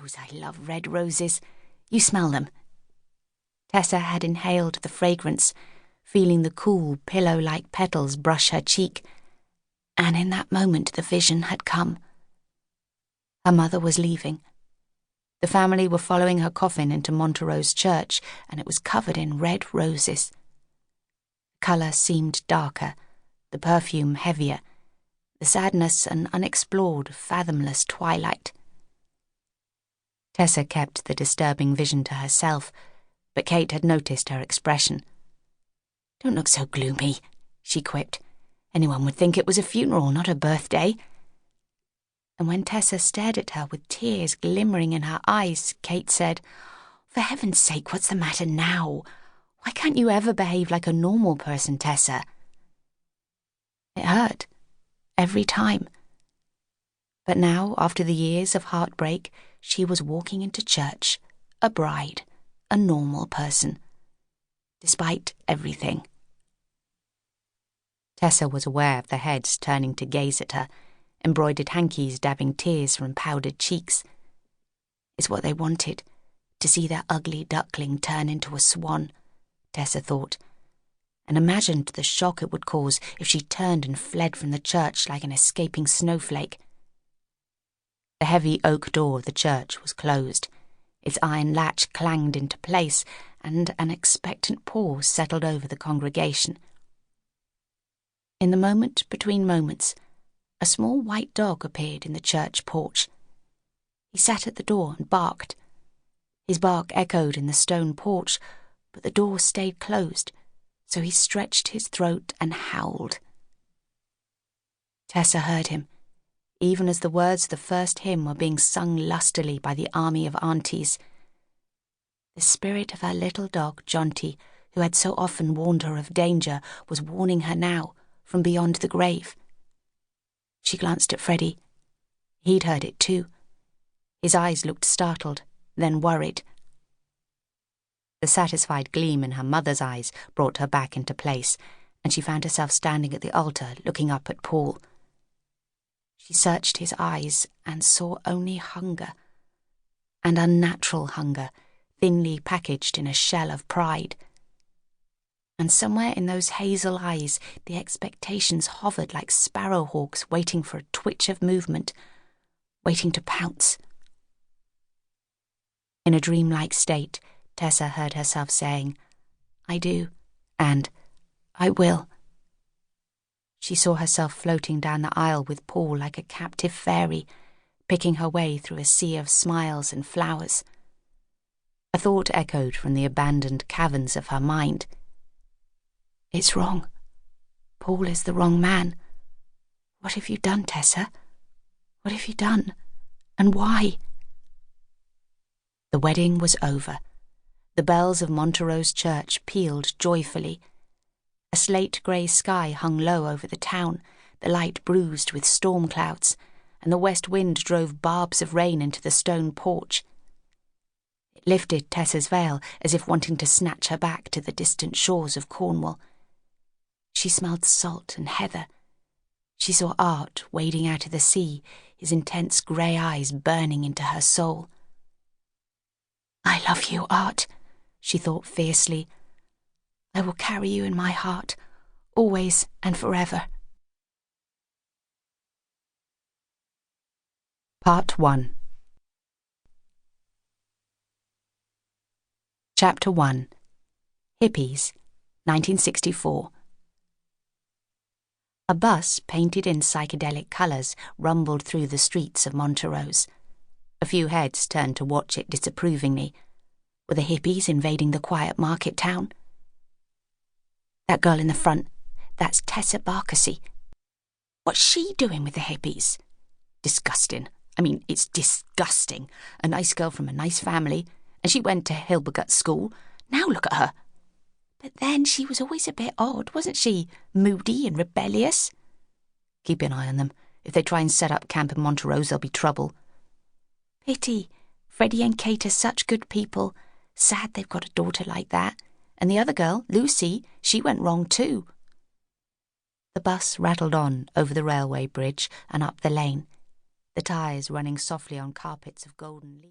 knows I love red roses. You smell them." Tessa had inhaled the fragrance, feeling the cool, pillow-like petals brush her cheek, and in that moment the vision had come. Her mother was leaving. The family were following her coffin into Montrose Church, and it was covered in red roses. The colour seemed darker, the perfume heavier, the sadness an unexplored, fathomless twilight. Tessa kept the disturbing vision to herself, but Kate had noticed her expression. "Don't look so gloomy," she quipped. "Anyone would think it was a funeral, not a birthday." And when Tessa stared at her with tears glimmering in her eyes, Kate said, "For heaven's sake, what's the matter now? Why can't you ever behave like a normal person, Tessa?" It hurt, every time. But now, after the years of heartbreak, she was walking into church, a bride, a normal person, despite everything. Tessa was aware of the heads turning to gaze at her, embroidered hankies dabbing tears from powdered cheeks. It's what they wanted, to see their ugly duckling turn into a swan, Tessa thought, and imagined the shock it would cause if she turned and fled from the church like an escaping snowflake. The heavy oak door of the church was closed. Its iron latch clanged into place, and an expectant pause settled over the congregation. In the moment between moments, a small white dog appeared in the church porch. He sat at the door and barked. His bark echoed in the stone porch, but the door stayed closed, so he stretched his throat and howled. Tessa heard him, even as the words of the first hymn were being sung lustily by the army of aunties. The spirit of her little dog, Jonty, who had so often warned her of danger, was warning her now, from beyond the grave. She glanced at Freddie. He'd heard it too. His eyes looked startled, then worried. The satisfied gleam in her mother's eyes brought her back into place, and she found herself standing at the altar looking up at Paul. She searched his eyes and saw only hunger, and unnatural hunger, thinly packaged in a shell of pride. And somewhere in those hazel eyes the expectations hovered like sparrowhawks waiting for a twitch of movement, waiting to pounce. In a dreamlike state, Tessa heard herself saying, "I do," and "I will." She saw herself floating down the aisle with Paul like a captive fairy, picking her way through a sea of smiles and flowers. A thought echoed from the abandoned caverns of her mind. "It's wrong. Paul is the wrong man. What have you done, Tessa? What have you done? And why?" The wedding was over. The bells of Montrose Church pealed joyfully. A slate-grey sky hung low over the town, the light bruised with storm clouds, and the west wind drove barbs of rain into the stone porch. It lifted Tessa's veil as if wanting to snatch her back to the distant shores of Cornwall. She smelled salt and heather. She saw Art wading out of the sea, his intense grey eyes burning into her soul. "I love you, Art," she thought fiercely. "I will carry you in my heart, always and forever." Part 1. Chapter 1. Hippies, 1964. A bus painted in psychedelic colours rumbled through the streets of Montrose. A few heads turned to watch it disapprovingly. Were the hippies invading the quiet market town? "That girl in the front, that's Tessa Barcussy. What's she doing with the hippies? Disgusting. I mean, it's disgusting. A nice girl from a nice family, and she went to Hilbegut School. Now look at her. But then she was always a bit odd, wasn't she? Moody and rebellious. Keep an eye on them. If they try and set up camp in Montrose, there'll be trouble." "Pity. Freddie and Kate are such good people. Sad they've got a daughter like that. And the other girl, Lucy, she went wrong too." The bus rattled on over the railway bridge and up the lane, the tyres running softly on carpets of golden leaves.